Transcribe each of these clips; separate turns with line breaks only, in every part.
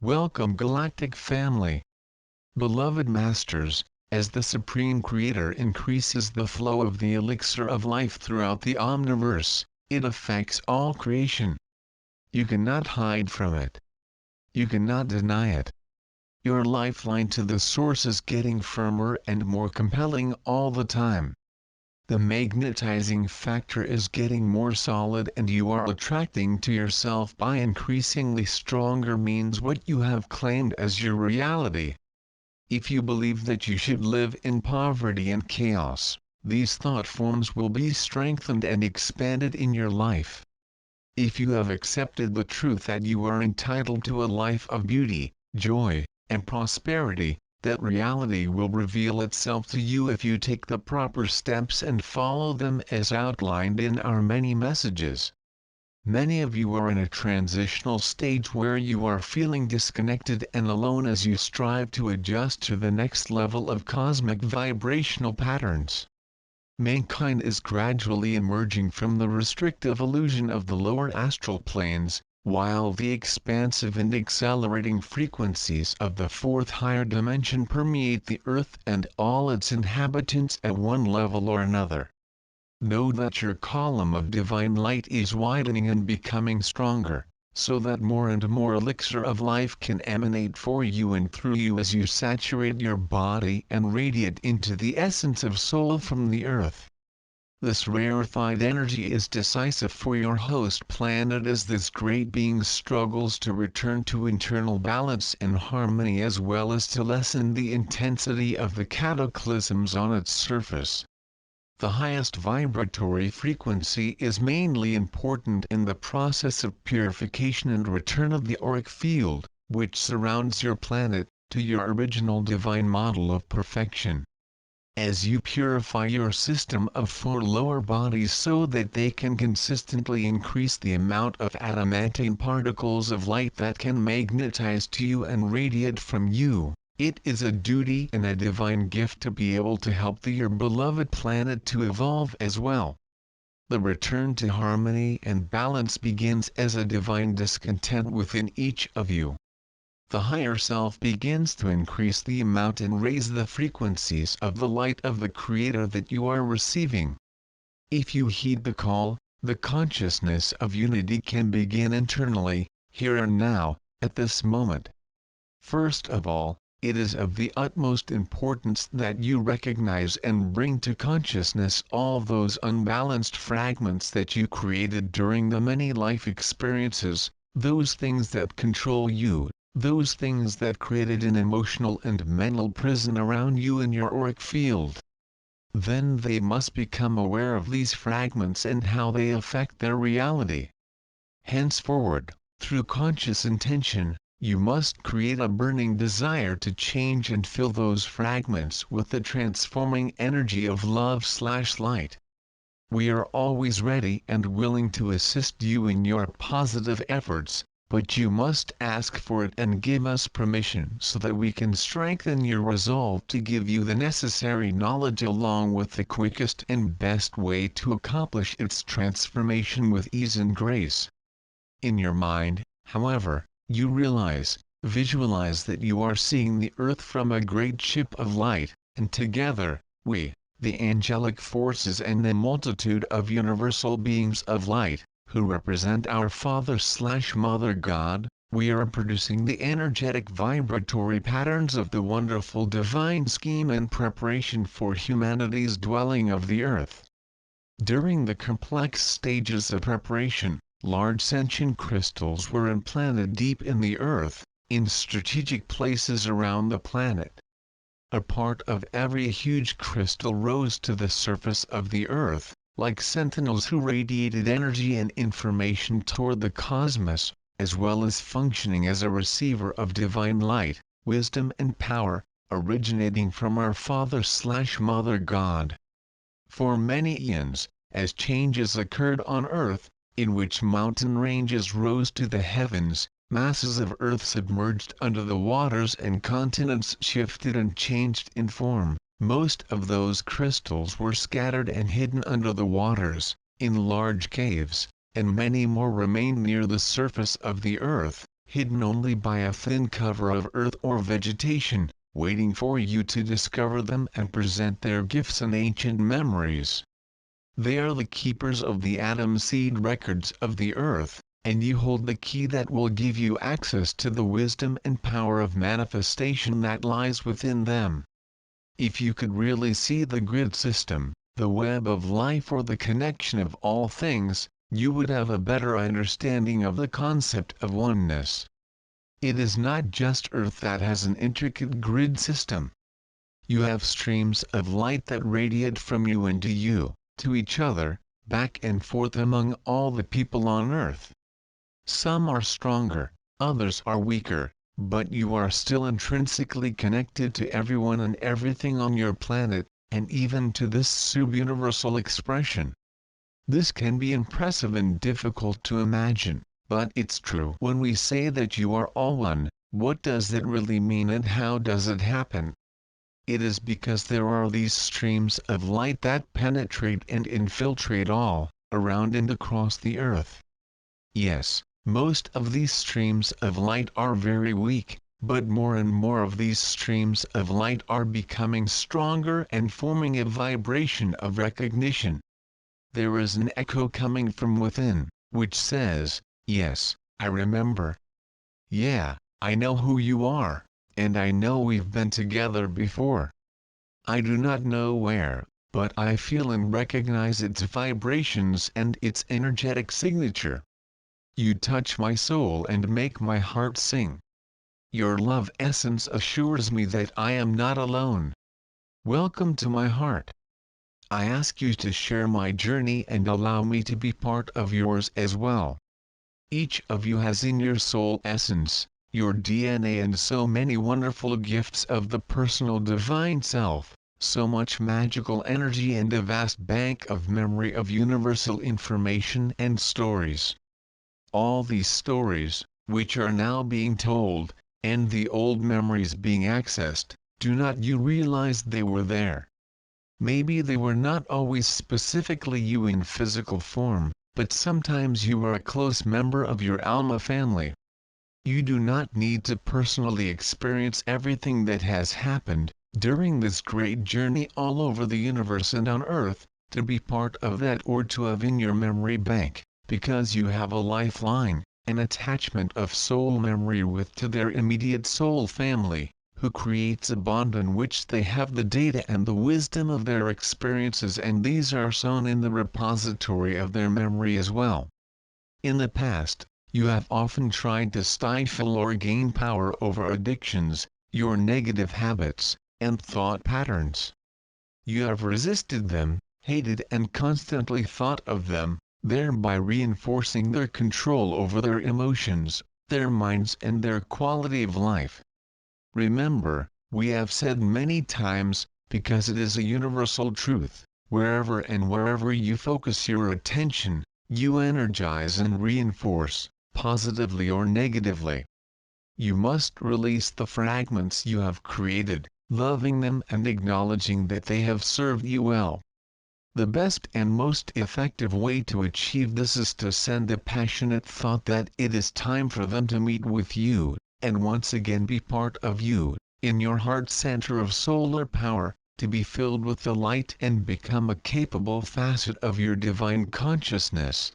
Welcome Galactic family. Beloved Masters, as the Supreme Creator increases the flow of the elixir of life throughout the omniverse, it affects all creation. You cannot hide from it. You cannot deny it. Your lifeline to the source is getting firmer and more compelling all the time. The magnetizing factor is getting more solid and you are attracting to yourself by increasingly stronger means what you have claimed as your reality. If you believe that you should live in poverty and chaos, these thought forms will be strengthened and expanded in your life. If you have accepted the truth that you are entitled to a life of beauty, joy, and prosperity, that reality will reveal itself to you if you take the proper steps and follow them as outlined in our many messages. Many of you are in a transitional stage where you are feeling disconnected and alone as you strive to adjust to the next level of cosmic vibrational patterns. Mankind is gradually emerging from the restrictive illusion of the lower astral planes, while the expansive and accelerating frequencies of the fourth higher dimension permeate the earth and all its inhabitants at one level or another. Know that your column of divine light is widening and becoming stronger, so that more and more elixir of life can emanate for you and through you as you saturate your body and radiate into the essence of soul from the earth. This rarefied energy is decisive for your host planet as this great being struggles to return to internal balance and harmony as well as to lessen the intensity of the cataclysms on its surface. The highest vibratory frequency is mainly important in the process of purification and return of the auric field, which surrounds your planet, to your original divine model of perfection. As you purify your system of four lower bodies so that they can consistently increase the amount of adamantine particles of light that can magnetize to you and radiate from you, it is a duty and a divine gift to be able to help your beloved planet to evolve as well. The return to harmony and balance begins as a divine discontent within each of you. The higher self begins to increase the amount and raise the frequencies of the light of the Creator that you are receiving. If you heed the call, the consciousness of unity can begin internally, here and now, at this moment. First of all, it is of the utmost importance that you recognize and bring to consciousness all those unbalanced fragments that you created during the many life experiences, those things that control you, those things that created an emotional and mental prison around you in your auric field. Then they must become aware of these fragments and how they affect their reality. Henceforward, through conscious intention, you must create a burning desire to change and fill those fragments with the transforming energy of love/light. We are always ready and willing to assist you in your positive efforts, but you must ask for it and give us permission so that we can strengthen your resolve to give you the necessary knowledge along with the quickest and best way to accomplish its transformation with ease and grace. In your mind, however, you visualize that you are seeing the earth from a great ship of light, and together, we, the angelic forces and the multitude of universal beings of light, who represent our Father/Mother God, we are producing the energetic vibratory patterns of the wonderful divine scheme and preparation for humanity's dwelling of the earth. During the complex stages of preparation, large sentient crystals were implanted deep in the earth, in strategic places around the planet. A part of every huge crystal rose to the surface of the earth, like sentinels who radiated energy and information toward the cosmos, as well as functioning as a receiver of divine light, wisdom and power, originating from our Father/Mother God. For many eons, as changes occurred on Earth, in which mountain ranges rose to the heavens, masses of Earth submerged under the waters and continents shifted and changed in form, most of those crystals were scattered and hidden under the waters, in large caves, and many more remained near the surface of the earth, hidden only by a thin cover of earth or vegetation, waiting for you to discover them and present their gifts and ancient memories. They are the keepers of the atom seed records of the earth, and you hold the key that will give you access to the wisdom and power of manifestation that lies within them. If you could really see the grid system, the web of life or the connection of all things, you would have a better understanding of the concept of oneness. It is not just Earth that has an intricate grid system. You have streams of light that radiate from you into you, to each other, back and forth among all the people on Earth. Some are stronger, others are weaker, but you are still intrinsically connected to everyone and everything on your planet, and even to this subuniversal expression. This can be impressive and difficult to imagine, but it's true. When we say that you are all one, what does that really mean and how does it happen? It is because there are these streams of light that penetrate and infiltrate all, around and across the earth. Yes, most of these streams of light are very weak, but more and more of these streams of light are becoming stronger and forming a vibration of recognition. There is an echo coming from within, which says, yes, I remember. Yeah, I know who you are, and I know we've been together before. I do not know where, but I feel and recognize its vibrations and its energetic signature. You touch my soul and make my heart sing. Your love essence assures me that I am not alone. Welcome to my heart. I ask you to share my journey and allow me to be part of yours as well. Each of you has in your soul essence, your DNA and so many wonderful gifts of the personal divine self, so much magical energy and a vast bank of memory of universal information and stories. All these stories, which are now being told, and the old memories being accessed, do not you realize they were there? Maybe they were not always specifically you in physical form, but sometimes you are a close member of your Alma family. You do not need to personally experience everything that has happened during this great journey all over the universe and on Earth, to be part of that or to have in your memory bank, because you have a lifeline, an attachment of soul memory with to their immediate soul family, who creates a bond in which they have the data and the wisdom of their experiences, and these are sown in the repository of their memory as well. In the past, you have often tried to stifle or gain power over addictions, your negative habits, and thought patterns. You have resisted them, hated and constantly thought of them, thereby reinforcing their control over their emotions, their minds and their quality of life. Remember, we have said many times, because it is a universal truth, wherever and wherever you focus your attention, you energize and reinforce, positively or negatively. You must release the fragments you have created, loving them and acknowledging that they have served you well. The best and most effective way to achieve this is to send a passionate thought that it is time for them to meet with you, and once again be part of you, in your heart center of solar power, to be filled with the light and become a capable facet of your divine consciousness.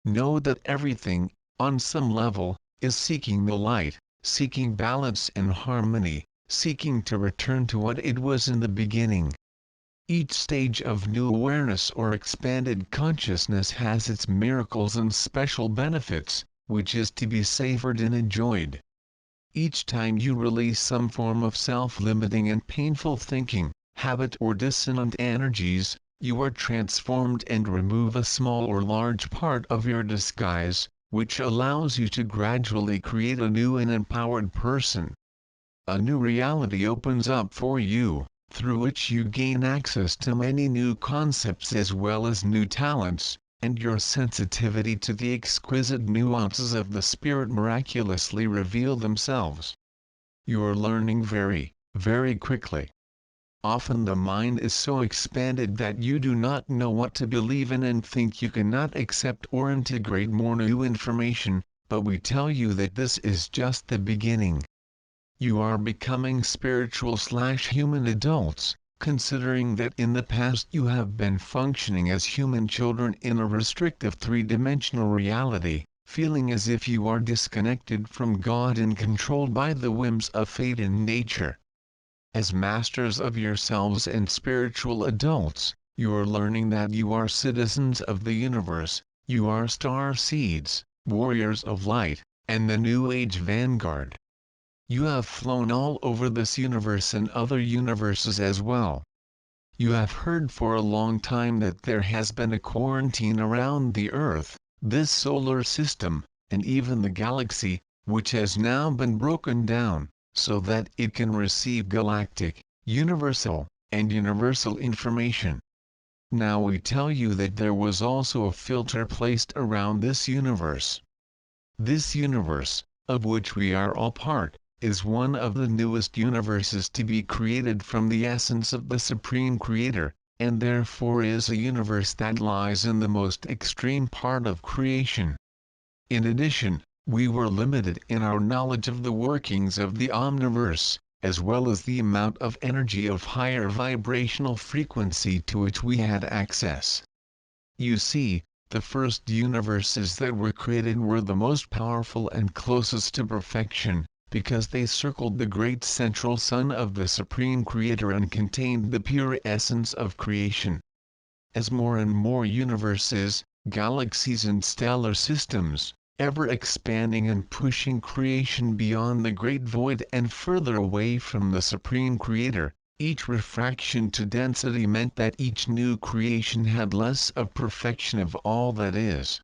Know that everything, on some level, is seeking the light, seeking balance and harmony, seeking to return to what it was in the beginning. Each stage of new awareness or expanded consciousness has its miracles and special benefits, which is to be savored and enjoyed. Each time you release some form of self-limiting and painful thinking, habit or dissonant energies, you are transformed and remove a small or large part of your disguise, which allows you to gradually create a new and empowered person. A new reality opens up for you, through which you gain access to many new concepts as well as new talents, and your sensitivity to the exquisite nuances of the spirit miraculously reveal themselves. You are learning very, very quickly. Often the mind is so expanded that you do not know what to believe in and think you cannot accept or integrate more new information, but we tell you that this is just the beginning. You are becoming spiritual/human adults, considering that in the past you have been functioning as human children in a restrictive three-dimensional reality, feeling as if you are disconnected from God and controlled by the whims of fate and nature. As masters of yourselves and spiritual adults, you are learning that you are citizens of the universe, you are star seeds, warriors of light, and the New Age vanguard. You have flown all over this universe and other universes as well. You have heard for a long time that there has been a quarantine around the Earth, this solar system, and even the galaxy, which has now been broken down, so that it can receive galactic, universal, and universal information. Now we tell you that there was also a filter placed around this universe. This universe, of which we are all part, is one of the newest universes to be created from the essence of the Supreme Creator, and therefore is a universe that lies in the most extreme part of creation. In addition, we were limited in our knowledge of the workings of the Omniverse, as well as the amount of energy of higher vibrational frequency to which we had access. You see, the first universes that were created were the most powerful and closest to perfection, because they circled the great central sun of the Supreme Creator and contained the pure essence of creation. As more and more universes, galaxies and stellar systems, ever expanding and pushing creation beyond the great void and further away from the Supreme Creator, each refraction to density meant that each new creation had less of perfection of all that is.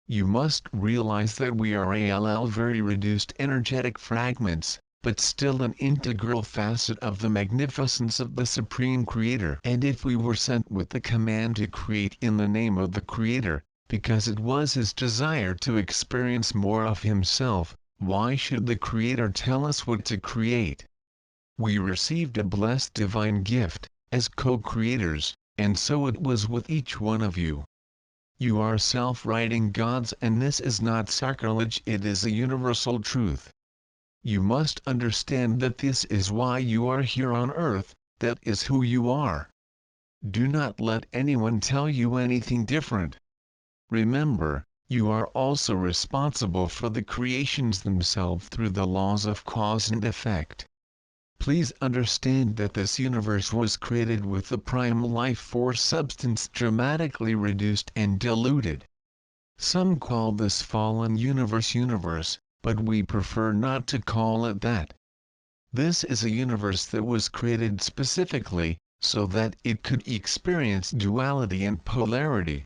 You must realize that we are very reduced energetic fragments, but still an integral facet of the magnificence of the Supreme Creator. And if we were sent with the command to create in the name of the Creator, because it was His desire to experience more of Himself, why should the Creator tell us what to create? We received a blessed divine gift, as co-creators, and so it was with each one of you. You are self-writing gods, and this is not sacrilege, it is a universal truth. You must understand that this is why you are here on earth, that is who you are. Do not let anyone tell you anything different. Remember, you are also responsible for the creations themselves through the laws of cause and effect. Please understand that this universe was created with the prime life force substance dramatically reduced and diluted. Some call this fallen universe, but we prefer not to call it that. This is a universe that was created specifically, so that it could experience duality and polarity.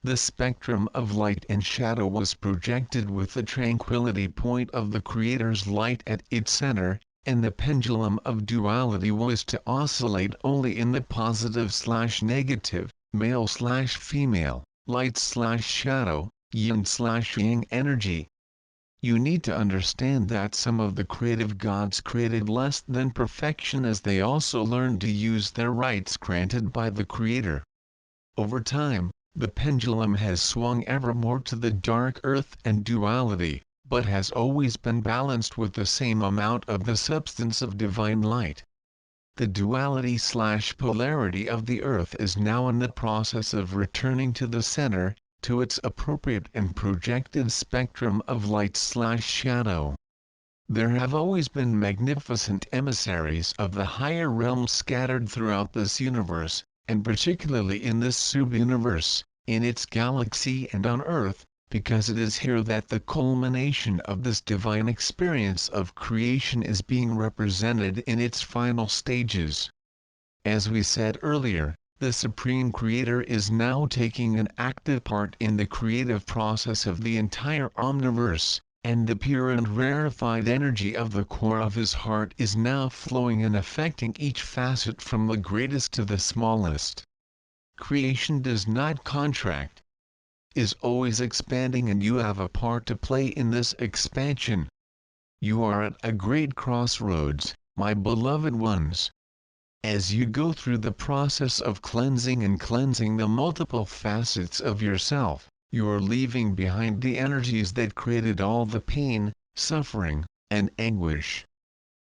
The spectrum of light and shadow was projected with the tranquility point of the Creator's light at its center, and the pendulum of duality was to oscillate only in the positive/negative, male/female, light/shadow, yin/yang energy. You need to understand that some of the creative gods created less than perfection as they also learned to use their rights granted by the Creator. Over time, the pendulum has swung ever more to the dark earth and duality, but has always been balanced with the same amount of the substance of divine light. The duality/polarity of the earth is now in the process of returning to the center, to its appropriate and projected spectrum of light/shadow. There have always been magnificent emissaries of the higher realms scattered throughout this universe, and particularly in this sub-universe, in its galaxy and on Earth, because it is here that the culmination of this divine experience of creation is being represented in its final stages. As we said earlier, the Supreme Creator is now taking an active part in the creative process of the entire Omniverse, and the pure and rarefied energy of the core of His heart is now flowing and affecting each facet from the greatest to the smallest. Creation does not contract, is always expanding, and you have a part to play in this expansion. You are at a great crossroads, my beloved ones. As you go through the process of cleansing the multiple facets of yourself, You are leaving behind the energies that created all the pain, suffering, and anguish.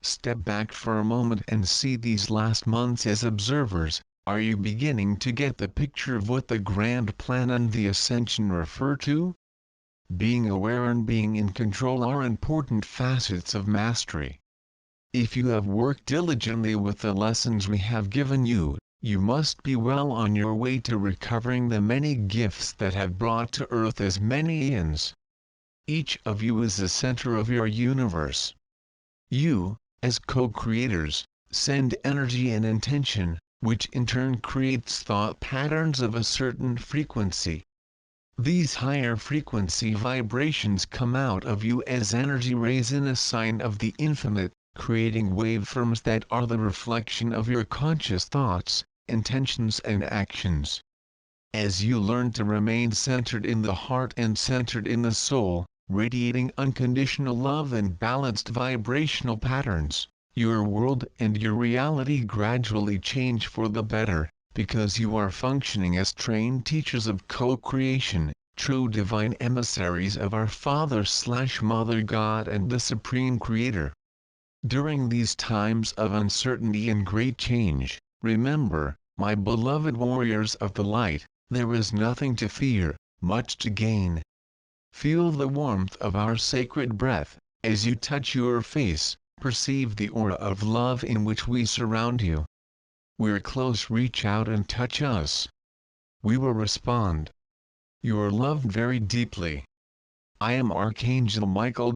Step back for a moment and see these last months as observers. Are you beginning to get the picture of what the grand plan and the ascension refer to? Being aware and being in control are important facets of mastery. If you have worked diligently with the lessons we have given you, you must be well on your way to recovering the many gifts that have brought to earth as many eons. Each of you is the center of your universe. You, as co-creators, send energy and intention, which in turn creates thought patterns of a certain frequency. These higher frequency vibrations come out of you as energy rays in a sign of the infinite, creating waveforms that are the reflection of your conscious thoughts, intentions and actions. As you learn to remain centered in the heart and centered in the soul, radiating unconditional love and balanced vibrational patterns, your world and your reality gradually change for the better, because you are functioning as trained teachers of co-creation, true divine emissaries of our Father/Mother God and the Supreme Creator. During these times of uncertainty and great change, remember, my beloved warriors of the light, there is nothing to fear, much to gain. Feel the warmth of our sacred breath. As you touch your face, perceive the aura of love in which we surround you. We're close, reach out and touch us. We will respond. You are loved very deeply. I am Archangel Michael.